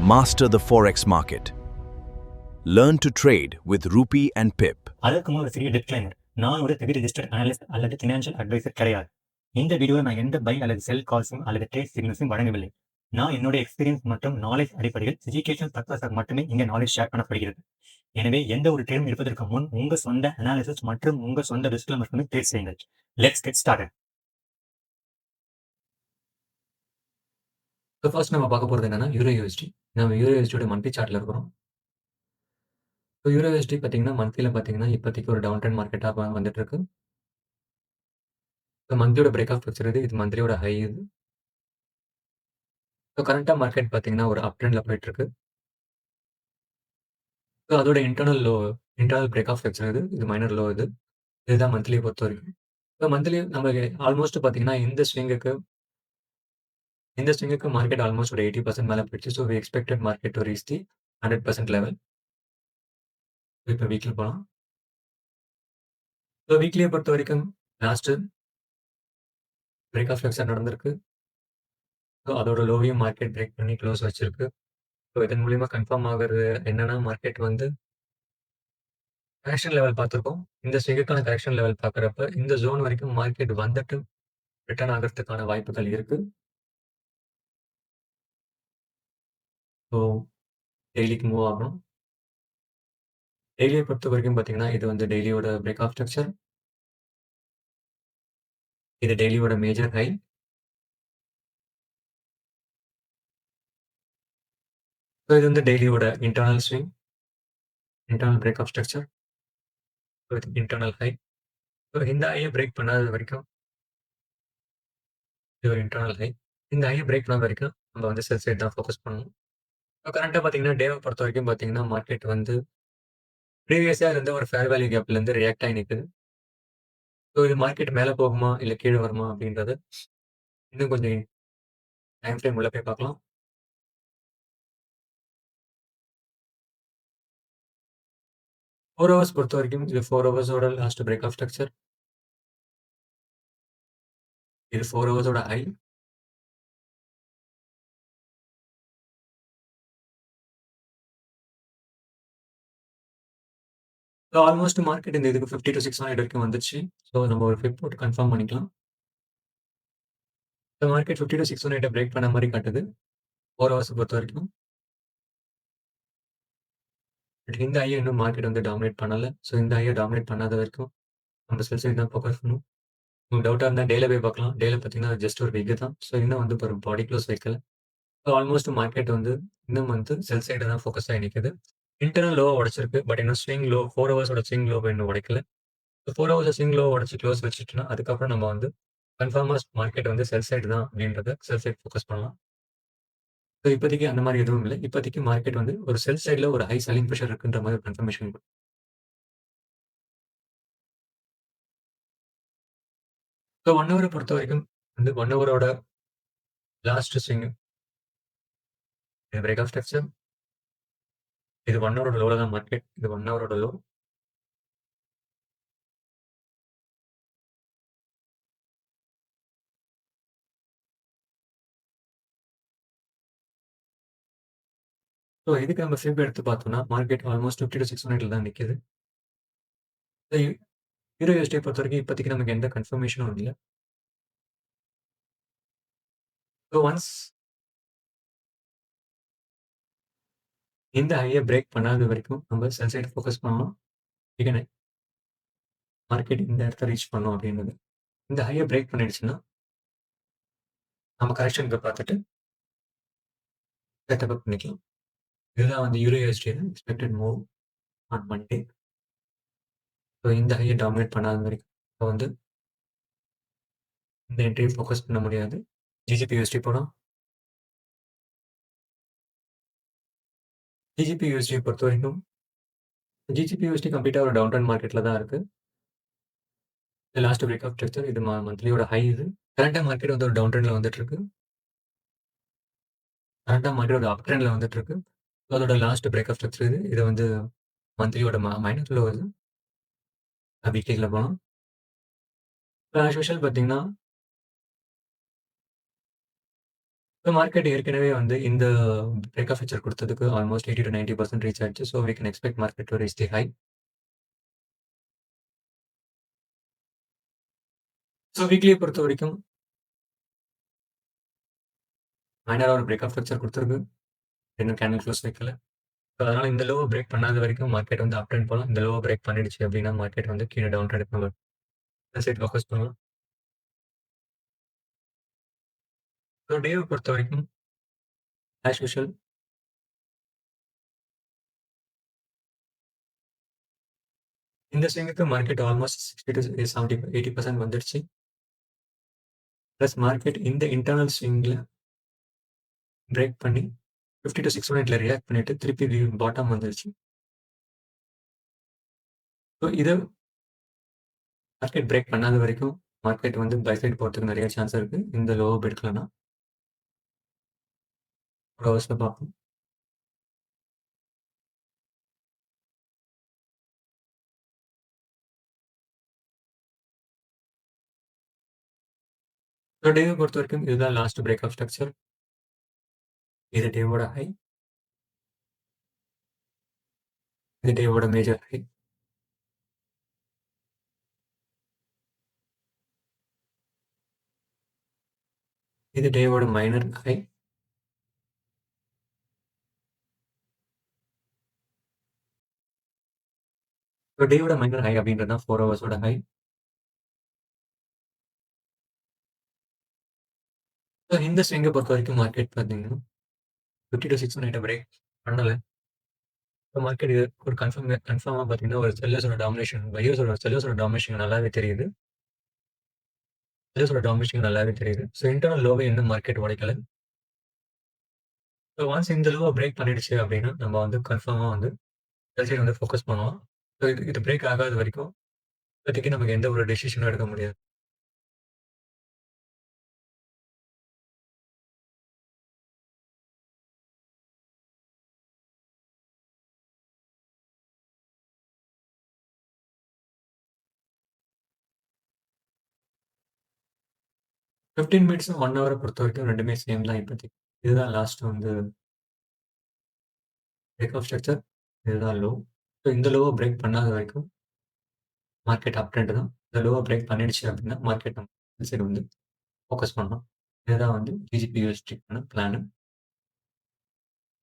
Master the Forex market. Learn to trade with Rupee and Pip. அதற்கு முன் ஒரு சிறிய டிஸ்க்ளைமர். நான் ஒரு செபி ரெஜிஸ்டர்ட் அனலிஸ்ட் அல்லது ஃபினான்ஷியல் அட்வைசர் கிடையாது. இந்த வீடியோவில் நான் எந்த பை அல்லது செல் கால்ஸும் அல்லது ட்ரேட் சிக்னல்ஸும் வழங்கவில்லை. நான் என்னுடைய எக்ஸ்பீரியன்ஸ் மற்றும் நாலேஜ் அடிப்படையில் எஜுகேஷன் பர்பஸாக மட்டுமே இங்கே நாலேஜ் ஷேர் பண்ணப்படுகிறது. எனவே எந்த ஒரு ட்ரேடும் எடுப்பதற்கு முன் உங்க சொந்த அனாலிசிஸ் மற்றும் உங்க சொந்த டிஸ்க்ளைமர்ஸ் வந்து ட்ரேட் செய்யுங்கள். Let's get started. So first நம்ம பார்க்க போகிறது என்னன்னா யூரோ யூஎஸ்டி. நம்ம யூரோ யூஎஸ்டியோட மந்த்லி சார்ட்டில் இருக்கிறோம். ஸோ யூரோ யூஎஸ்டி பார்த்தீங்கன்னா மந்த்லியில் பார்த்தீங்கன்னா இப்போதைக்கு ஒரு டவுன் ட்ரெண்ட் மார்க்கெட்டாக வந்துட்டு இருக்கு. ஸோ மந்த்லியோட பிரேக் ஆஃப் வச்சிருது. இது மந்த்லியோட ஹை இது. ஸோ கரண்ட்டாக மார்க்கெட் பார்த்தீங்கன்னா ஒரு அப் ட்ரெண்டில் போயிட்டு இருக்கு. ஸோ அதோட இன்டர்னல் பிரேக் ஆஃப் வச்சிருது. இது மைனர் லோ இது. இதுதான் மந்த்லியை பொறுத்த வரைக்கும். ஸோ மந்த்லி நமக்கு ஆல்மோஸ்ட் பார்த்தீங்கன்னா இந்த ஸ்விங்குக்கு மார்க்கெட் ஆல்மோஸ்ட் ஒரு 80% மேலே போயிடுச்சு. So we expected market to reach the 100% level. இப்போ வீக்லி போகலாம். ஸோ வீக்லியை பொறுத்த வரைக்கும் லாஸ்ட்டு பிரேக் ஆஃப் ஃபிளெக்ஸர் நடந்திருக்கு. ஸோ அதோட லோவையும் மார்க்கெட் பிரேக் பண்ணி க்ளோஸ் வச்சிருக்கு. ஸோ இதன் மூலியமாக கன்ஃபார்ம் ஆகிறது என்னன்னா மார்க்கெட் வந்து கரெக்ஷன் லெவல் பார்த்துருக்கோம். இந்த ஸ்விங்குக்கான கரெக்ஷன் லெவல் பார்க்குறப்ப இந்த ஜோன் வரைக்கும் மார்க்கெட் வந்துட்டு ரிட்டர்ன் ஆகிறதுக்கான வாய்ப்புகள் இருக்கு. ஸோ டெய்லிக்கு மூவ் ஆகணும். டெய்லியை பொறுத்த வரைக்கும் பார்த்தீங்கன்னா இது வந்து டெய்லியோட பிரேக் ஆஃப் ஸ்ட்ரக்சர். இது டெய்லியோட மேஜர் ஹை. ஸோ இது வந்து டெய்லியோட internal swing, internal break of structure. So இது இன்டர்னல் ஹை. ஸோ இந்த ஹையை பிரேக் பண்ணாத வரைக்கும் இது ஒரு இன்டர்னல் ஹை. இந்த ஹையை பிரேக் பண்ணாத வரைக்கும் நம்ம வந்து செல் சைட் தான் ஃபோக்கஸ் பண்ணணும். ஸோ கரண்ட்டாக பார்த்தீங்கன்னா டேவை பொறுத்த வரைக்கும் பார்த்தீங்கன்னா மார்க்கெட் வந்து ப்ரீவியஸாக இருந்த ஒரு ஃபேர் வேல்யூ கேப்லேருந்து ரியாக்ட் ஆகி நிற்குது. ஸோ இது மார்க்கெட் மேலே போகுமா இல்லை கீழே வருமா அப்படின்றது இன்னும் கொஞ்சம் டைம் ஃப்ரேம் உள்ள போய் பார்க்கலாம். ஃபோர் ஹவர்ஸ் பொறுத்த வரைக்கும் இது 4 ஹவர்ஸோட லாஸ்ட் பிரேக் ஆஃப் ஸ்ட்ரக்சர். இது 4 ஹவர்ஸோட ஹை. ஸோ ஆல்மோஸ்ட் மார்க்கெட் இந்த இதுக்கு 50 to 600 வரைக்கும் வந்துச்சு. ஸோ நம்ம ஒரு ஃபிப் போட்டு கன்ஃபார்ம் பண்ணிக்கலாம். இந்த மார்க்கெட் 50 to 600 பிரேக் பண்ண மாதிரி காட்டுது 4 ஹவர்ஸ் பொறுத்த வரைக்கும். பட் இந்த ஐயை இன்னும் மார்க்கெட் வந்து டாமினேட் பண்ணலை. ஸோ இந்த ஐயை டாமினேட் பண்ணாத வரைக்கும் நம்ம செல் சைடு தான் ஃபோக்கஸ் பண்ணணும். உங்களுக்கு டவுட்டாக இருந்தால் டேல போய் பார்க்கலாம். டேல பார்த்தீங்கன்னா ஜஸ்ட் ஒரு விக்கு தான். ஸோ இன்னும் வந்து ஒரு பாடி க்ளோஸ் வைக்கல. ஸோ ஆல்மோஸ்ட் மார்க்கெட் வந்து இன்னும் வந்து செல் சைடு தான் ஃபோக்கஸ் ஆகி நிற்குது. இன்டர்னல் லோவாக உடச்சிருக்கு. பட் இன்னும் ஸ்விங் லோ 4 ஹவர்ஸோட ஸ்விங் லோவை இன்னும் உடைக்கல. ஸோ 4 ஹவர்ஸ் ஸ்விங் லோ உடச்சி க்ளோஸ் வச்சுட்டுனா அதுக்கப்புறம் நம்ம வந்து கன்ஃபார்மாக மார்க்கெட் வந்து செல் சைடு தான் அப்படின்றத செல் சைடு ஃபோக்கஸ் பண்ணலாம். ஸோ இப்போதைக்கு அந்த மாதிரி எதுவும் இல்லை. இப்போதைக்கு மார்க்கெட் வந்து ஒரு செல் சைடில் ஒரு ஹை செல்லிங் ப்ரெஷர் இருக்குன்ற மாதிரி ஒரு கன்ஃபர்மேஷன். ஸோ 1 ஹவரை பொறுத்த வரைக்கும் வந்து 1 ஹவரோட லாஸ்ட் ஸ்விங் இது பிரேக் ஆஃப் ஸ்ட்ரக்சர். இது 1 ஹவரோட லோவில் தான் மார்க்கெட். இது 1 ஹவரோட லோ. ஸோ இதுக்கு நம்ம ஃபிப் எடுத்து பார்த்தோம்னா மார்க்கெட் ஆல்மோஸ்ட் 50 to 600 தான் நிற்கிது. யூரோ யூஎஸ்டியை பொறுத்த வரைக்கும் இப்போதைக்கு நமக்கு எந்த கன்ஃபர்மேஷனும் இல்லை. ஸோ ஒன்ஸ் இந்த ஹையை பிரேக் பண்ணாத வரைக்கும் நம்ம செல் சைடு ஃபோக்கஸ் பண்ணலாம். மார்க்கெட் இந்த இடத்த ரீச் பண்ணோம் அப்படின்றது. இந்த ஹையை பிரேக் பண்ணிடுச்சுன்னா நம்ம கரெக்ஷனுக்கு பார்த்துட்டு செட்டப் பண்ணிக்கலாம். இதுதான் வந்து euro USD expected move on Monday. So இந்த ஹையை டாமினேட் பண்ணாத வரைக்கும் இப்போ வந்து இந்த என்ட்ரியை ஃபோக்கஸ் பண்ண முடியாது. ஜிஜிபி யூஎஸ்டி போனால் ஜிஜிபி யூஎஸ்டியை பொறுத்த வரைக்கும் ஜிஜிபி யூஎஸ்டி கம்ப்ளீட்டாக ஒரு டவுன் ட்ரெண்ட் மார்க்கெட்டில் தான் இருக்குது. லாஸ்ட் பிரேக் ஆஃப் ஸ்ட்ரக்சர் இது மந்த்லியோட ஹை. இது கரண்ட்டாக மார்க்கெட் வந்து ஒரு டவுன் ட்ரெண்டில் வந்துட்டு இருக்கு. கரண்ட்டாக மார்க்கெட் ஒரு அப் ட்ரெண்டில் வந்துட்டு இருக்கு. அதோட லாஸ்ட் பிரேக் ஆஃப் ஸ்ட்ரக்சர் இது. இது வந்து மந்த்லியோட மைனர் லோ இது. வீக்லியில் போகலாம். ஆஸ் யூஷுவல் பார்த்தீங்கன்னா மார்க்கெட் ஏற்கனவே வந்து இந்த பிரேக் ஆஃப் ஃபீச்சர் குடுத்ததுக்கு ஆல்மோஸ்ட் 80 to 90% ரீச் ஆயிடுச்சு. So we can expect market to reach the high. So வீக்லிய பொறுத்தவரைக்கும் மைனரா ஒரு பிரேக் ஆஃப் ஸ்ட்ரக்சர் குடுத்திருக்கு. இன்னும் கேண்டில் க்ளோஸ் வைக்கல. ஸோ அதனால இந்த லோவ பிரேக் பண்ணாத வரைக்கும் மார்க்கெட் வந்து அப் ட்ரெண்ட் போலாம். இந்த லோவ பிரேக் பண்ணிடுச்சு அப்படின்னா மார்க்கெட் வந்து கீழ டவுன் ட்ரெண்ட் போகும். இந்த சைட் ஃபோக்கஸ் பண்ணலாம். ஸோ டேவ பொறுத்தவரைக்கும் ஆஸ் யூசுவல் இந்த ஸ்விங்குக்கு மார்க்கெட் ஆல்மோஸ்ட் 60 to 70 80% வந்துடுச்சு. பிளஸ் மார்க்கெட் இந்த இன்டர்னல் ஸ்விங்ல பிரேக் பண்ணி 50 to 618ல ரியாக்ட் பண்ணிட்டு திருப்பி பாட்டம் வந்துருச்சு. ஸோ இத மார்க்கெட் பிரேக் பண்ணாத வரைக்கும் மார்க்கெட் வந்து பை சைடு போறதுக்கு நெறைய சான்ஸ் இருக்கு. இந்த லோவ எடுக்கலன்னா. ஒரு ஹவர்ஸ்ல பார்ப்போம். ஸோ டேவ பொறுத்தவரைக்கும் இதுதான் லாஸ்ட் பிரேக் ஆஃப் ஸ்ட்ரக்சர். இது டேவோட ஹை. இது டேவோட மேஜர் ஹை. இது டேவோட மைனர் ஹை. ஸோ டேவோட மைனர் ஹை அப்படின்றது தான் 4 ஹவர்ஸோட ஹை. ஸோ இந்த ஸ்விங்க பொறுத்தவரைக்கும் மார்க்கெட் பார்த்தீங்கன்னா 50 to 618 பிரேக் பண்ணல. ஸோ மார்க்கெட் இது ஒரு கன்ஃபார்மா பார்த்தீங்கன்னா ஒரு செல்லர்ஸோட டாமினேஷன் செல்லர்ஸோட டாமினேஷன் நல்லாவே தெரியுது. செல்லர்ஸோட டாமினேஷன் நல்லாவே தெரியுது. ஸோ இன்டர்னல் லோவை இன்னும் மார்க்கெட் உடைக்கல. ஸோ ஒன்ஸ் இந்த லோவ பிரேக் பண்ணிடுச்சு அப்படின்னா நம்ம வந்து கன்ஃபார்மா வந்து செல் சைடு வந்து ஃபோக்கஸ் பண்ணுவோம். ஸோ இது பிரேக் ஆகாத வரைக்கும் இப்போதைக்கு நமக்கு எந்த ஒரு டெசிஷனும் எடுக்க முடியாது. - 15 மினிட்ஸும் 1 ஹவர பொறுத்தவரைக்கும் 2மே சேம் தான் இப்போதைக்கு. இதுதான் லாஸ்ட் வந்து பிரேக் ஆஃப் ஸ்ட்ரக்சர். இதுதான் லோ. ஸோ இந்த லோவ பிரேக் பண்ணாத வரைக்கும் மார்க்கெட் அப் ட்ரெண்ட் தான். இந்த லோவ பிரேக் பண்ணிடுச்சு அப்படின்னா மார்க்கெட் நம்ம செல் சைடு வந்து ஃபோக்கஸ் பண்ணலாம். இதுதான் வந்து GBP USDக்கான பிளானு.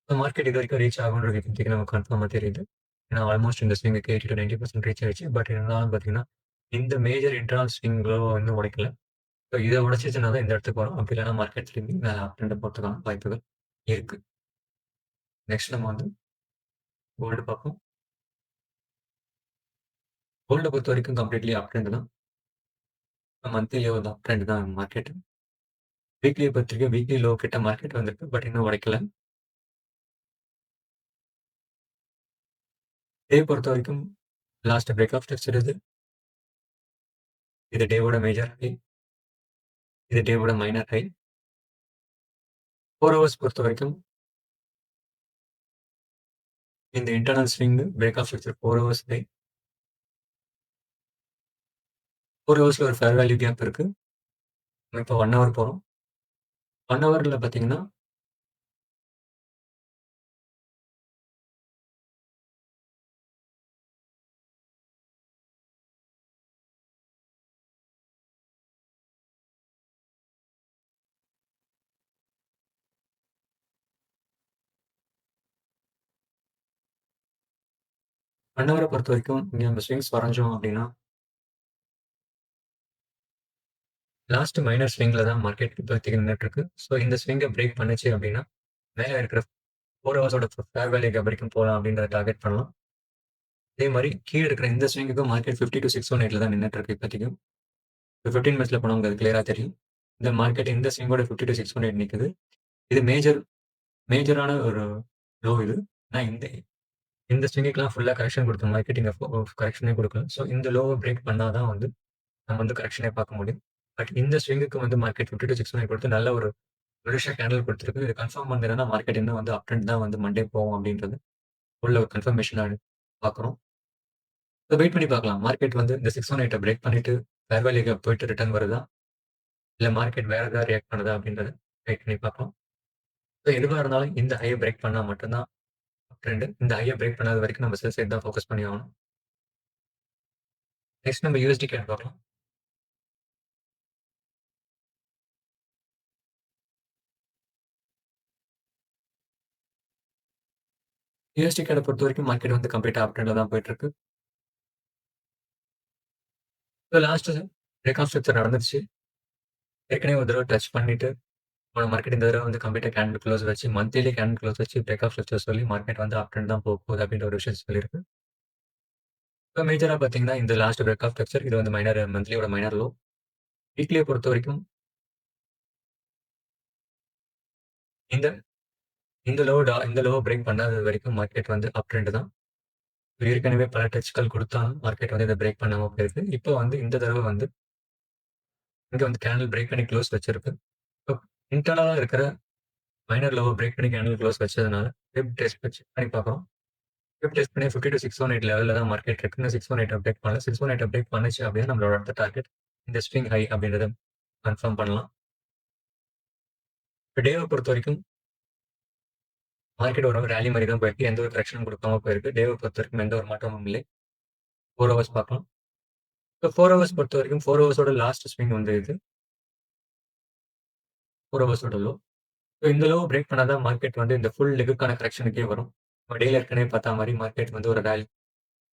மார்க்கெட் இதுவரைக்கும் ரீச் ஆகும்ன்றது இப்போதைக்கு நமக்கு கன்ஃபார்மா தெரியுது. ஏன்னா ஆல்மோஸ்ட் இந்த ஸ்விங்குக்கு 80 to 90% ரீச் ஆயிடுச்சு. பட் இருந்தாலும் பார்த்தீங்கன்னா, இந்த மேஜர் இன்டர்னல் ஸ்விங் லோவ வந்து உடைக்கல. ஸோ இத உடைச்சுச்சுன்னா தான் இந்த இடத்துக்கு வரும். அப்படி இல்லன்னா மார்க்கெட் திரும்பி மேல அப் ட்ரெண்ட் போறதுக்கான வாய்ப்புகள் இருக்கு. நெக்ஸ்ட் நம்ம வந்து கோல்டு பார்ப்போம். கோல்ட பொறுத்தவரைக்கும் கம்ப்ளீட்லி அப் ட்ரெண்ட் தான். மந்த்லியே வந்து அப் ட்ரெண்ட் தான் மார்க்கெட். வீக்லிய பொறுத்தவரைக்கும் வீக்லி லோ கிட்ட மார்க்கெட் வந்திருக்கு. பட் இன்னும் உடைக்கல. டே பொறுத்தவரைக்கும் லாஸ்ட் பிரேக் ஆஃப் ஸ்ட்ரக்சர் இது. இது டேவோட மேஜர் ஹை. இது டேவோட மைனர் ஹை. 4 ஹவர்ஸ் பொறுத்தவரைக்கும் இந்த internal swing break of structure 4 hours high. 4 ஹவர்ஸ்ல ஒரு ஃபேர் வேல்யூ கேப் இருக்கு. நம்ம இப்போ 1 ஹவர் போறோம். 1 ஹவர்ல பார்த்தீங்கன்னா 1 ஹவர பொறுத்தவரைக்கும் இங்க நம்ம ஸ்விங்ஸ் வரைஞ்சோம் அப்படின்னா லாஸ்ட் மைனர் ஸ்விங்ல தான் மார்க்கெட் இப்போதைக்கு நின்னுட்டு இருக்கு. ஸோ இந்த ஸ்விங்க பிரேக் பண்ணுச்சு அப்படின்னா, மேல இருக்கிற 4 ஹவர்ஸோட ஃபேர் வேல்யூ கேப் வரைக்கும் போலாம் அப்படின்றத டார்கெட் பண்ணலாம். அதே மாரி கீழ இருக்கிற இந்த ஸ்விங்குக்கும் மார்க்கெட் 50 to 618ல தான் நின்னுட்டு இருக்கு இப்போதைக்கு. இப்போ 15 மினிட்ஸ்ல போனவங்களுக்கு அது கிளியரா தெரியும். இந்த மார்க்கெட் இந்த ஸ்விங்கோட 50 to 618 நிக்குது. இது மேஜரான ஒரு லோ இது. ஆனா இந்த ஸ்விங்குக்குலாம் ஃபுல்லா கரெக்ஷன் குடுத்த மார்க்கெட் இங்க கரெக்ஷனே குடுக்கல. ஸோ இந்த லோவ பிரேக் பண்ணா தான் வந்து நம்ம வந்து கரெக்ஷனே பார்க்க முடியும். பட் இந்த ஸ்விங்குக்கு வந்து மார்க்கெட் 50 to 618 கொடுத்து நல்ல ஒரு பெரிஷா கேண்டில் குடுத்திருக்கு. இது கன்ஃபார்ம் பண்ணிதுன்னா மார்க்கெட் இன்னும் வந்து அப் ட்ரெண்ட் தான் வந்து மண்டே போகும் அப்படின்றது உள்ள ஒரு கன்ஃபர்மேஷனா பார்க்குறோம். ஸோ வெயிட் பண்ணி பார்க்கலாம். மார்க்கெட் வந்து இந்த 618 பிரேக் பண்ணிட்டு ஃபேர் வேல்யூ கேப் போயிட்டு ரிட்டர்ன் வருதா? இல்ல மார்க்கெட் வேற ஏதாவது ரியாக்ட் பண்ணுதா அப்படின்றத வெயிட் பண்ணி பார்ப்போம். ஸோ எதுவா இருந்தாலும் இந்த ஹைய பிரேக் பண்ணா மட்டும் தான் ட்ரெண்ட். இந்த ஹைய பிரேக் பண்ணாத வரைக்கும் நம்ம செல் சைடு தான் ஃபோக்கஸ் பண்ணி ஆகணும். நெக்ஸ்ட் நம்ம யுஎஸ்டி கேட் பார்க்கலாம். யுஎஸ்டி கேட பொறுத்தவரைக்கும் மார்க்கெட் வந்து கம்ப்ளீட்டா அப் ட்ரெண்ட்ல தான் போயிட்டு இருக்கு. So last break of structure நடந்துருச்சு. ஏற்கனவே ஒரு தடவ டச் பண்ணிட்டு போன மார்க்கெட் இந்த தடவ வந்து கம்ப்ளீட்டா கேண்டில் க்ளோஸ் வச்சு மந்த்லிலயே கேண்டில் க்ளோஸ் வச்சு பிரேக் ஆஃப் ஸ்ட்ரக்சர் சொல்லி மார்க்கெட் வந்து அப் ட்ரெண்ட் தான் போகுது அப்படின்ற ஒரு விஷயம் சொல்லியிருக்கு. இப்போ மேஜரா பார்த்தீங்கன்னா, இந்த லாஸ்ட் பிரேக் ஆஃப் ஸ்ட்ரக்சர் இது வந்து மந்த்லியோட மைனர் லோ. வீக்லிய பொறுத்தவரைக்கும் இந்த இந்த லோவ பிரேக் பண்ணாத வரைக்கும் மார்க்கெட் வந்து அப் ட்ரெண்ட் தான். ஏற்கனவே பல டச்சுகள் குடுத்தாலும் மார்க்கெட் வந்து இத பிரேக் பண்ணாம போயிருக்கு. இப்போ வந்து இந்த தடவ வந்து இங்க வந்து கேண்டில் பிரேக் பண்ணி க்ளோஸ் வச்சிருக்கு. இப்போ இன்டர்னலா இருக்கிற மைனர் லோவ பிரேக் பண்ணி கேண்டில் க்ளோஸ் வச்சதுனால ஃபிப் டெஸ்ட் செக் பண்ணி பார்க்குறோம். ஃபிப் டெஸ்ட் பண்ணி 50-618 லெவல்ல தான் மார்க்கெட் இருக்கு. இன்னும் 618 பிரேக் பண்ணல. 618 பிரேக் பண்ணுச்சு அப்படின்னா நம்மளோட அடுத்த டார்கெட் இந்த ஸ்விங் ஹை அப்படின்றத கன்ஃபார்ம் பண்ணலாம். இப்போ டேவ பொறுத்தவரைக்கும் மார்க்கெட் ஒரு ராலி மாரி தான் போயிருக்கு. எந்த ஒரு கரெக்ஷனும் குடுக்காம போயிருக்கு. டேவ பொறுத்தவரைக்கும் எந்த ஒரு மாற்றமும் இல்லை. 4 ஹவர்ஸ் பார்க்கலாம். இப்போ 4 ஹவர்ஸ் பொறுத்தவரைக்கும் 4 ஹவர்ஸோட லாஸ்ட் ஸ்விங் வந்து இது. 4 ஹவர்ஸோட லோ. ஸோ இந்த லோவ பிரேக் பண்ணா தான் மார்க்கெட் வந்து இந்த ஃபுல் லெக்குக்கான கரெக்ஷனுக்கே வரும். நம்ம டேல ஏற்கனவே பார்த்தா மாரி மார்க்கெட் வந்து ஒரு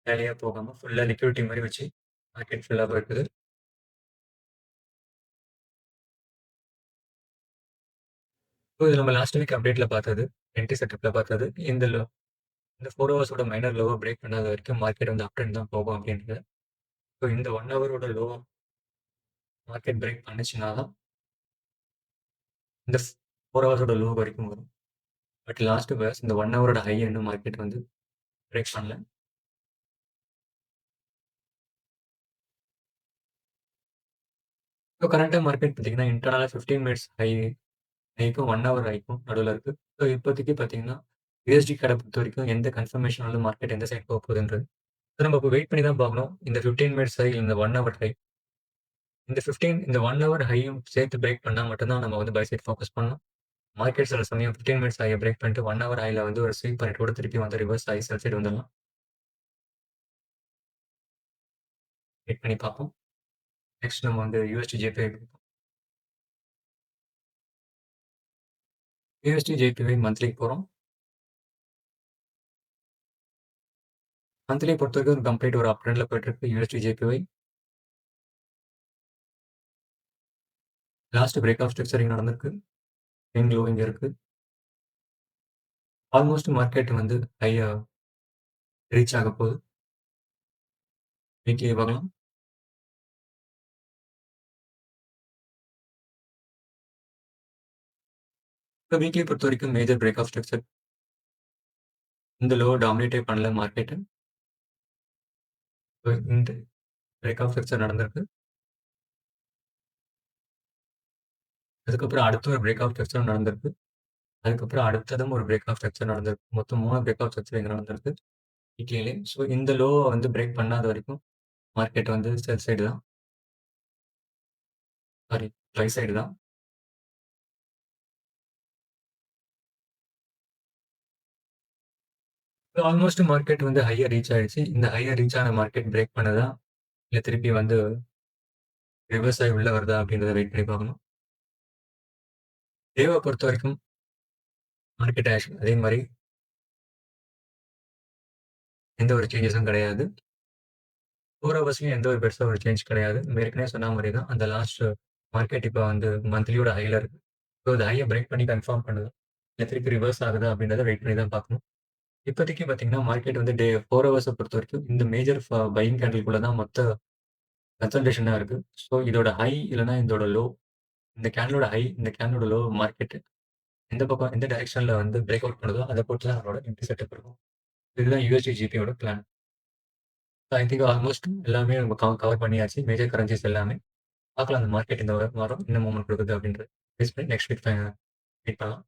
ரேலியா போகாம ஃபுல்லா லிக்விடிட்டி மாரி வச்சு மார்க்கெட் ஃபுல்லா போயிருக்குது. ஸோ இது நம்ம லாஸ்ட் வீக் அப்டேட்ல பார்த்தது. என்ட்ரி செட்டப்ல பார்த்தது. இந்த 4 ஹவர்ஸோட மைனர் லோவ பிரேக் பண்ணாத வரைக்கும் மார்க்கெட் வந்து அப் ட்ரெண்ட் தான் போகும் அப்படின்றது. ஸோ இந்த 1 ஹவரோட லோ மார்க்கெட் பிரேக் பண்ணுச்சுன்னா தான் இந்த 4 ஹவர்ஸோட லோ வரைக்கும் வரும். பட் லாஸ்ட் பஸ் இந்த 1 ஹவரோட ஹை இன்னும் மார்க்கெட் வந்து பிரேக் பண்ணல. இப்போ கரண்ட்டா மார்க்கெட் பார்த்தீங்கன்னா, இன்டர்னலா 15 மினிட்ஸ் ஹைக்கும் 1 ஹவர் ஹைக்கும் நடுவுல இருக்கு. ஸோ இப்போதைக்கு பார்த்தீங்கன்னா, யுஎஸ்டி கார்ட பொறுத்தவரைக்கும் எந்த கன்ஃபர்மேஷன் வந்து மார்க்கெட் எந்த சைடு போகுதுன்றது. ஸோ நம்ம இப்போ வெயிட் பண்ணி தான் பார்க்கணும். இந்த 15 மினிட்ஸ் ஹை, இந்த 1 ஹவர் ஹை. இந்த 1 ஹவர் ஹையும் சேர்த்து பிரேக் பண்ணா மட்டும் தான் நம்ம வந்து பை சைட் ஃபோக்கஸ் பண்ணணும். மார்க்கெட் சில சமயம் 15 மினிட்ஸ் ஹைய பிரேக் பண்ணிட்டு 1 ஹவர் ஹைல வந்து ஒரு ஸ்வீப் பண்ணிட்டு கூட திருப்பி வந்து ரிவர்ஸ் ஆயி செல் சைடு வந்துடலாம். வெயிட் பண்ணி பார்ப்போம். நெக்ஸ்ட் நம்ம வந்து யுஎஸ்டி ஜேபிஐ பார்ப்போம். யுஎஸ்டி ஜேபிஐ மந்த்லிக்கு போறோம். மந்த்லிய பொறுத்தவரைக்கும் கம்ப்ளீட் ஒரு அப் ட்ரெண்ட்ல போயிட்டு இருக்கு USD JPY. Last break of structure இங்க நடந்திருக்கு. ஸ்விங் லோ இங்க இருக்கு. ஆல்மோஸ்ட் மார்க்கெட் வந்து ஹைய ரீச் ஆக போகுது. வீக்லிய பார்க்கலாம். இப்போ வீக்லிய பொறுத்தவரைக்கும் மேஜர் பிரேக் ஆஃப் ஸ்ட்ரக்சர். இந்த லோவ டாமினேட்டே பண்ணல மார்க்கெட். இந்த பிரேக் ஆஃப் ஸ்ட்ரக்சர் நடந்திருக்கு. அதுக்கப்புறம் அடுத்த ஒரு பிரேக் ஆஃப் ஸ்ட்ரக்சர் நடந்திருக்கு. அதுக்கப்புறம் அடுத்ததும் ஒரு பிரேக் ஆஃப் ஸ்ட்ரக்சர் நடந்திருக்கு. மொத்தம் 3 பிரேக் ஆஃப் ஸ்ட்ரக்சர் இங்க நடந்திருக்கு. வீக்லிலே. ஸோ இந்த லோவ வந்து பிரேக் பண்ணாத வரைக்கும் மார்க்கெட் வந்து செல் சைடு தான். சாரி, பை சைடு தான். ஆல்மோஸ்ட் மார்க்கெட் வந்து ஹையா ரீச் ஆயிடுச்சு. இந்த ஹையா ரீச் ஆன மார்க்கெட் பிரேக் பண்ணுதா? இல்ல திருப்பி வந்து ரிவர்ஸ் ஆயி உள்ள வருதா? அப்படின்றத வெயிட் பண்ணி பார்க்கணும். டேவ பொறுத்தவரைக்கும் மார்க்கெட் ஆக்ஷன் அதே மாரி எந்த ஒரு சேஞ்சஸும் கிடையாது. 4 ஹவர்ஸ்லயும் எந்த ஒரு பெருசா ஒரு சேஞ்ச் கிடையாது. நம்ம ஏற்கனவே சொன்ன மாரி தான். அந்த லாஸ்ட் மார்க்கெட் இப்ப வந்து மந்த்லியோட ஹைல இருக்கு. ஸோ அந்த ஹைய பிரேக் பண்ணி கன்ஃபார்ம் பண்ணுதா? இல்ல திருப்பி ரிவர்ஸ் ஆகுதா? அப்படின்றத வெயிட் பண்ணி தான் பார்க்கணும். இப்போதைக்கு பார்த்தீங்கன்னா, மார்க்கெட் வந்து 4 ஹவர்ஸ பொறுத்தவரைக்கும் இந்த மேஜர் பையிங் கேண்டில்குள்ள தான் மொத்த கன்சல்டேஷனா இருக்கு. ஸோ இதோட ஹை இல்லன்னா இதோட லோ. இந்த கேண்டிலோட ஹை, இந்த கேண்டிலோட லோ மார்க்கெட் எந்த பக்கம் எந்த டைரக்ஷன்ல வந்து பிரேக் அவுட் பண்ணுதோ, அத பொறுத்து தான் நம்மளோட என்ட்ரி செட்டப் இருக்கும். இதுதான் யுஎஸ்டி ஜிபியோட பிளான். ஐ திங்க் ஆல்மோஸ்ட் எல்லாமே நம்ம கவர் பண்ணியாச்சு. மேஜர் கரன்சிஸ் எல்லாமே. பார்க்கலாம் அந்த மார்க்கெட் இந்த வாரம் என்ன மூவ்மெண்ட் குடுக்குது அப்படின்றது. பேஸ் பண்ணி நெக்ஸ்ட் வீக் மீட் பண்ணலாம்.